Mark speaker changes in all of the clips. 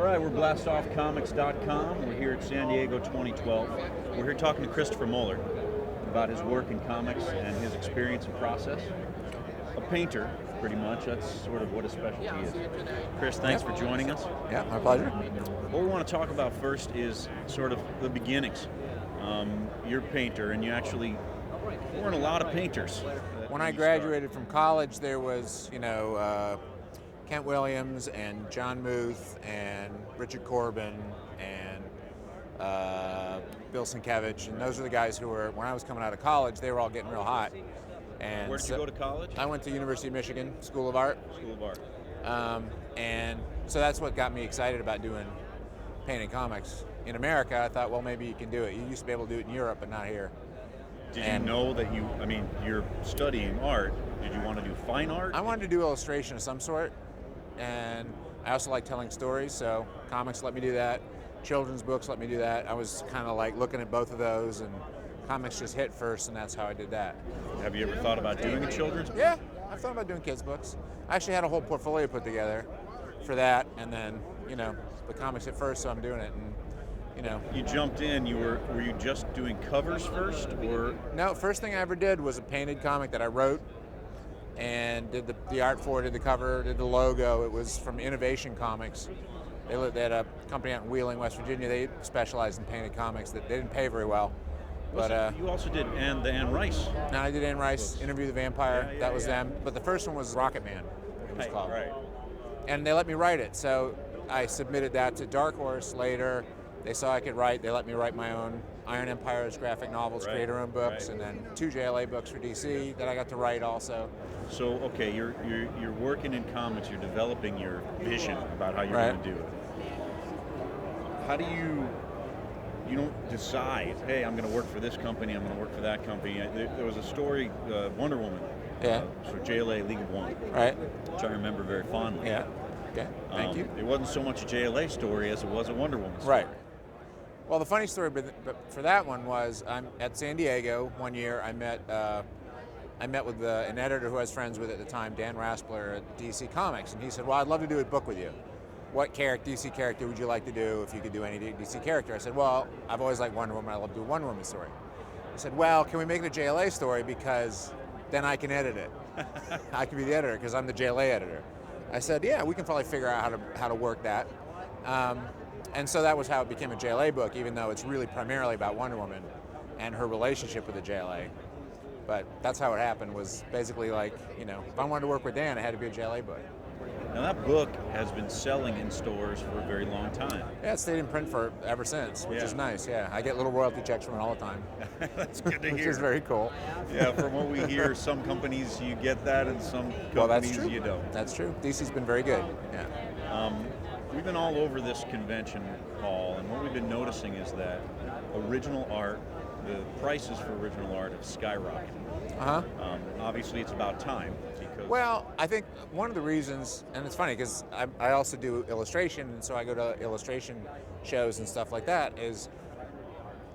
Speaker 1: right, we're BlastoffComics.com. We're here at San Diego 2012. We're here talking to Christopher Moeller about his work in comics and his experience and process. A painter, pretty much. That's sort of what his specialty is. Chris, thanks for joining us.
Speaker 2: Yeah, my pleasure.
Speaker 1: What we want to talk about first is sort of the beginnings. You're a painter, and you actually weren't a lot of painters.
Speaker 2: When I graduated from college, there was, Kent Williams and John Muth and Richard Corbin and Bill Sienkiewicz, and those are the guys who were, when I was coming out of college, they were all getting real hot. And
Speaker 1: where did you go to college?
Speaker 2: I went to University of Michigan, School of Art.
Speaker 1: School of Art.
Speaker 2: And so that's what got me excited about doing painting comics. In America, I thought, well, maybe you can do it. You used to be able to do it in Europe, but not here.
Speaker 1: Did you know that you're studying art. Did you want to do fine art?
Speaker 2: I wanted to do illustration of some sort, and I also like telling stories, so comics let me do that. Children's books let me do that. I was kind of like looking at both of those, and comics just hit first, and that's how I did that.
Speaker 1: Have you ever thought about doing a children's book?
Speaker 2: Yeah, I've thought about doing kids' books. I actually had a whole portfolio put together for that, and then, the comics hit first, so I'm doing it, and
Speaker 1: You jumped in, were you just doing covers first, or?
Speaker 2: No, first thing I ever did was a painted comic that I wrote and did the art for it, did the cover, did the logo. It was from Innovation Comics. They had a company out in Wheeling, West Virginia. They specialized in painted comics. That they didn't pay very well. But
Speaker 1: you also did the Anne Rice.
Speaker 2: No, I did Anne Rice, Interview the Vampire. That was them. But the first one was Rocket Man, it was called.
Speaker 1: Right.
Speaker 2: And they let me write it. So I submitted that to Dark Horse later. They saw I could write. They let me write my own Iron Empire's graphic novels, creator-owned books, and then 2 JLA books for DC that I got to write also.
Speaker 1: So, okay, you're working in comics. You're developing your vision about how you're going to do it. How do you don't decide, hey, I'm going to work for this company, I'm going to work for that company. There was a story, Wonder Woman, for JLA League of One,
Speaker 2: right?
Speaker 1: Which I remember very fondly.
Speaker 2: Yeah. Okay. Thank you.
Speaker 1: It wasn't so much a JLA story as it was a Wonder Woman story.
Speaker 2: Right. Well, the funny story for that one was I'm at San Diego one year. I met with an editor who I was friends with at the time, Dan Raspler at DC Comics, and he said, "Well, I'd love to do a book with you. What DC character would you like to do if you could do any DC character?" I said, "Well, I've always liked Wonder Woman. I love to do a Wonder Woman story." He said, "Well, can we make it a JLA story because then I can edit it. I can be the editor because I'm the JLA editor." I said, "Yeah, we can probably figure out how to work that." And so that was how it became a JLA book, even though it's really primarily about Wonder Woman and her relationship with the JLA. But that's how it happened, was basically like, if I wanted to work with Dan, it had to be a JLA book.
Speaker 1: Now that book has been selling in stores for a very long time.
Speaker 2: Yeah, it stayed in print for ever since, which is nice, yeah. I get little royalty checks from it all the time.
Speaker 1: That's good to hear.
Speaker 2: Which is very cool.
Speaker 1: Yeah, from what we hear, some companies you get that and some companies you don't.
Speaker 2: That's true. DC's been very good, yeah.
Speaker 1: We've been all over this convention hall, and what we've been noticing is that original art, the prices for original art have skyrocketed. Obviously, it's about time.
Speaker 2: Well, I think one of the reasons, and it's funny because I also do illustration, and so I go to illustration shows and stuff like that, is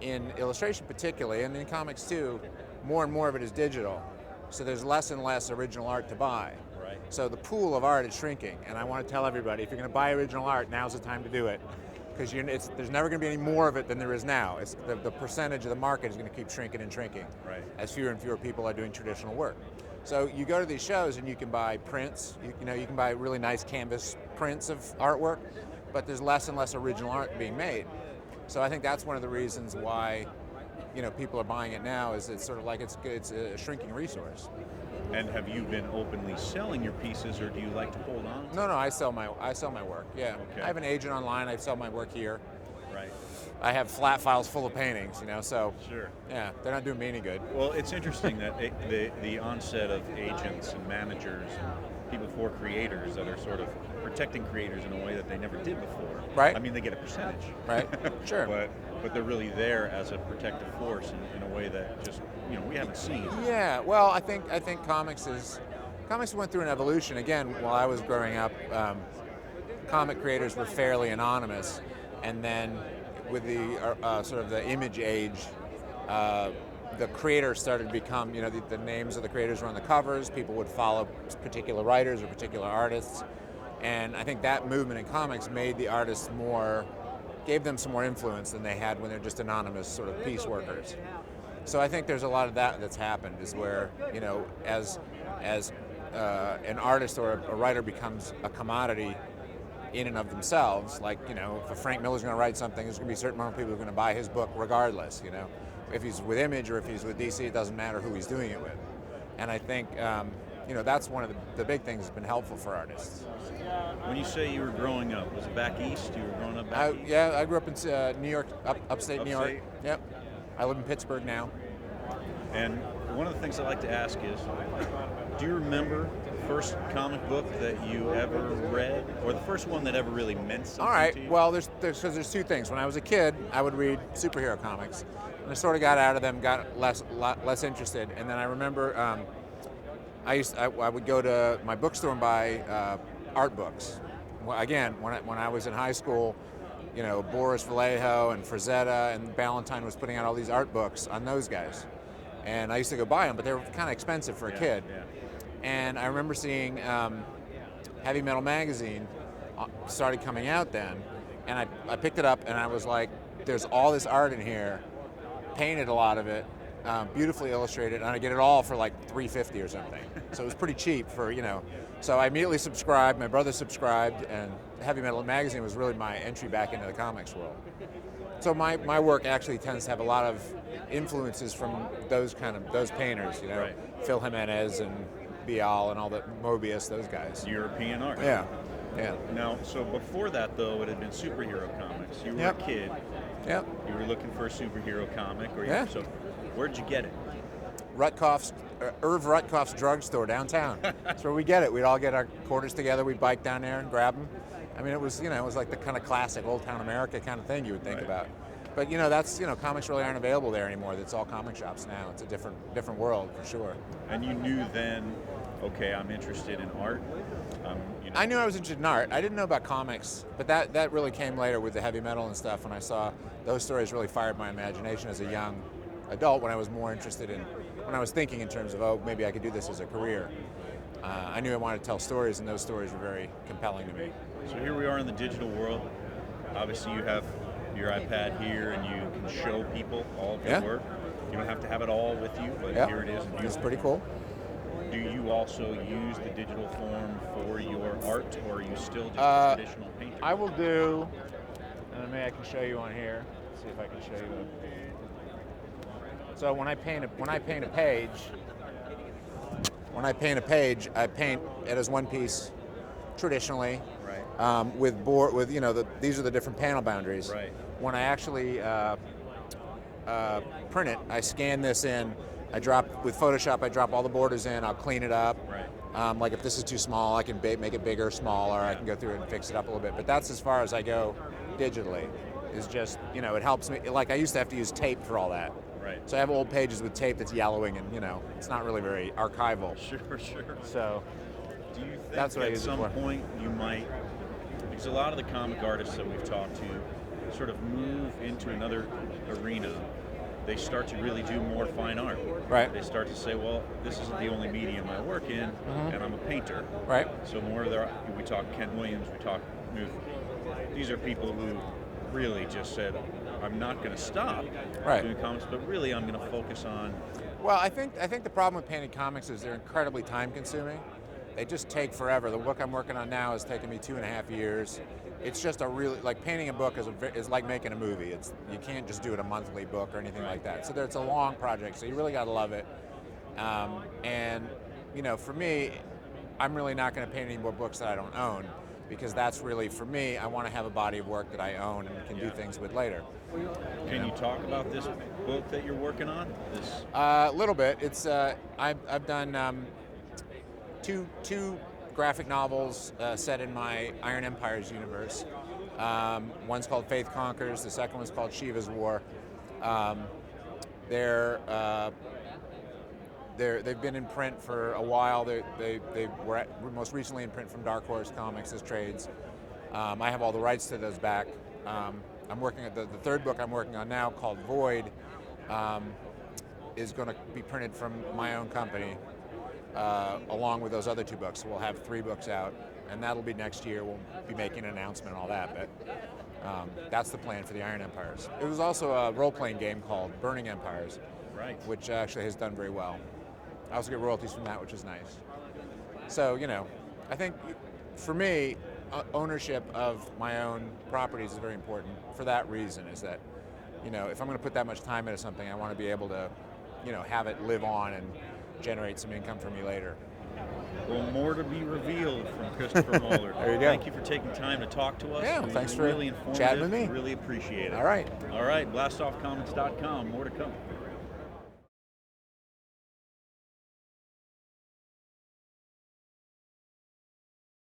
Speaker 2: in illustration particularly, and in comics too, more and more of it is digital. So there's less and less original art to buy.
Speaker 1: Right.
Speaker 2: So the pool of art is shrinking, and I want to tell everybody, if you're going to buy original art, now's the time to do it. Because there's never going to be any more of it than there is now. The percentage of the market is going to keep shrinking and shrinking, as fewer and fewer people are doing traditional work. So you go to these shows and you can buy prints. You can buy really nice canvas prints of artwork, but there's less and less original art being made. So I think that's one of the reasons why people are buying it now. Is it's sort of like it's a shrinking resource.
Speaker 1: And have you been openly selling your pieces, or do you like to hold on?
Speaker 2: No, I sell my work. Yeah, okay. I have an agent online. I sell my work here.
Speaker 1: Right.
Speaker 2: I have flat files full of paintings, so
Speaker 1: sure.
Speaker 2: Yeah, they're not doing me any good.
Speaker 1: Well, it's interesting that the onset of agents and managers and people for creators that are sort of protecting creators in a way that they never did before.
Speaker 2: Right.
Speaker 1: I mean, they get a percentage.
Speaker 2: Right. Sure.
Speaker 1: But they're really there as a protective force in a way that just we haven't seen.
Speaker 2: Yeah. Well, I think comics went through an evolution. Again, while I was growing up, comic creators were fairly anonymous, and then with the sort of the image age, the creators started to become, the names of the creators were on the covers. People would follow particular writers or particular artists. And I think that movement in comics made the artists gave them some more influence than they had when they're just anonymous sort of piece workers. So I think there's a lot of that that's happened, is where, as an artist or a writer becomes a commodity in and of themselves, like, if a Frank Miller's going to write something, there's going to be a certain amount of people who are going to buy his book regardless, If he's with Image or if he's with DC, it doesn't matter who he's doing it with. And I think, that's one of the big things that's been helpful for artists.
Speaker 1: When you say you were growing up, was it back east? You were growing up back east?
Speaker 2: Yeah, I grew up in New York, upstate New York. Yep. I live in Pittsburgh now.
Speaker 1: And one of the things I like to ask is, do you remember the first comic book that you ever read, or the first one that ever really meant something
Speaker 2: All right.
Speaker 1: to you?
Speaker 2: Well, there's two things. When I was a kid, I would read superhero comics, and I sort of got out of them, got less interested. And then I remember I would go to my bookstore and buy art books. Well, again, when I was in high school, Boris Vallejo and Frazetta and Ballantine was putting out all these art books on those guys. And I used to go buy them, but they were kind of expensive for a kid.
Speaker 1: Yeah.
Speaker 2: And I remember seeing Heavy Metal magazine started coming out then, and I picked it up and I was like, there's all this art in here, painted a lot of it, beautifully illustrated, and I get it all for like $3.50 or something. So it was pretty cheap for, So I immediately subscribed, my brother subscribed, and Heavy Metal magazine was really my entry back into the comics world. So my work actually tends to have a lot of influences from those painters,
Speaker 1: Right.
Speaker 2: Phil Jimenez and Bial and all the Mobius, those guys.
Speaker 1: European art.
Speaker 2: Yeah.
Speaker 1: Now, so before that, though, it had been superhero comics. You were a kid.
Speaker 2: Yep.
Speaker 1: You were looking for a superhero comic. So where'd you get it?
Speaker 2: Irv Rutkoff's drugstore downtown. That's where we get it. We'd all get our quarters together. We'd bike down there and grab them. I mean, it was like the kind of classic Old Town America kind of thing you would think about. But that's comics really aren't available there anymore. It's all comic shops now. It's a different world for sure.
Speaker 1: And you knew then, okay, I'm interested in art.
Speaker 2: I knew I was interested in art. I didn't know about comics, but that really came later with the heavy metal and stuff. When I saw those stories, really fired my imagination as a young adult. When I was more interested when I was thinking in terms of, maybe I could do this as a career. I knew I wanted to tell stories, and those stories were very compelling to me.
Speaker 1: So here we are in the digital world. Obviously, you have your iPad here, and you can show people all of your work. You don't have to have it all with you, but here it is. And
Speaker 2: it's pretty cool.
Speaker 1: Do you also use the digital form for your art, or are you still just a traditional painter?
Speaker 2: I will do, and maybe I can show you on here. Let's see if I can show you. So when I paint a page, I paint it as one piece, traditionally.
Speaker 1: Right.
Speaker 2: These are the different panel boundaries.
Speaker 1: Right.
Speaker 2: When I actually print it, I scan this in. With Photoshop, I drop all the borders in. I'll clean it up.
Speaker 1: Right.
Speaker 2: Like if this is too small, I can make it bigger, smaller. I can go through it and fix it up a little bit. But that's as far as I go digitally. Is just it helps me. Like I used to have to use tape for all that.
Speaker 1: Right.
Speaker 2: So I have old pages with tape that's yellowing, and it's not really very archival.
Speaker 1: Sure.
Speaker 2: So
Speaker 1: do you think
Speaker 2: that's what
Speaker 1: at some point you might, because a lot of the comic artists that we've talked to sort of move into another arena, they start to really do more fine art.
Speaker 2: Right.
Speaker 1: They start to say, well, this isn't the only medium I work in, and I'm a painter.
Speaker 2: Right.
Speaker 1: So we talk Ken Williams, we talk these are people who really just said, I'm not going to stop doing comics, but really I'm going to focus on.
Speaker 2: Well, I think the problem with painted comics is they're incredibly time consuming. They just take forever. The book I'm working on now has taken me 2.5 years. It's just painting a book is like making a movie. You can't just do it a monthly book or anything like that. So it's a long project, so you really got to love it. For me, I'm really not going to paint any more books that I don't own, because that's really, for me, I want to have a body of work that I own and can do things with later.
Speaker 1: Can you talk about this book that you're working on?
Speaker 2: A little bit. It's I've done two graphic novels set in my Iron Empires universe. One's called Faith Conquers. The second one's called Shiva's War. They've been in print for a while. They were most recently in print from Dark Horse Comics as trades. I have all the rights to those back. I'm working at the third book I'm working on now, called Void, is going to be printed from my own company, along with those other two books. So we'll have 3 books out. and that'll be next year. We'll be making an announcement and all that, but that's the plan for the Iron Empires. It was also a role-playing game called Burning Empires,
Speaker 1: Right.
Speaker 2: which actually has done very well. I also get royalties from that, which is nice. So, I think for me, ownership of my own properties is very important for that reason, is that, if I'm going to put that much time into something, I want to be able to, have it live on and generate some income for me later.
Speaker 1: Well, more to be revealed from Christopher Moeller.
Speaker 2: There you go.
Speaker 1: Thank you for taking time to talk to us.
Speaker 2: Yeah, thanks for
Speaker 1: really informative.
Speaker 2: chatting with me.
Speaker 1: Really appreciate it.
Speaker 2: All right.
Speaker 1: All right, blastoffcomics.com. More to come.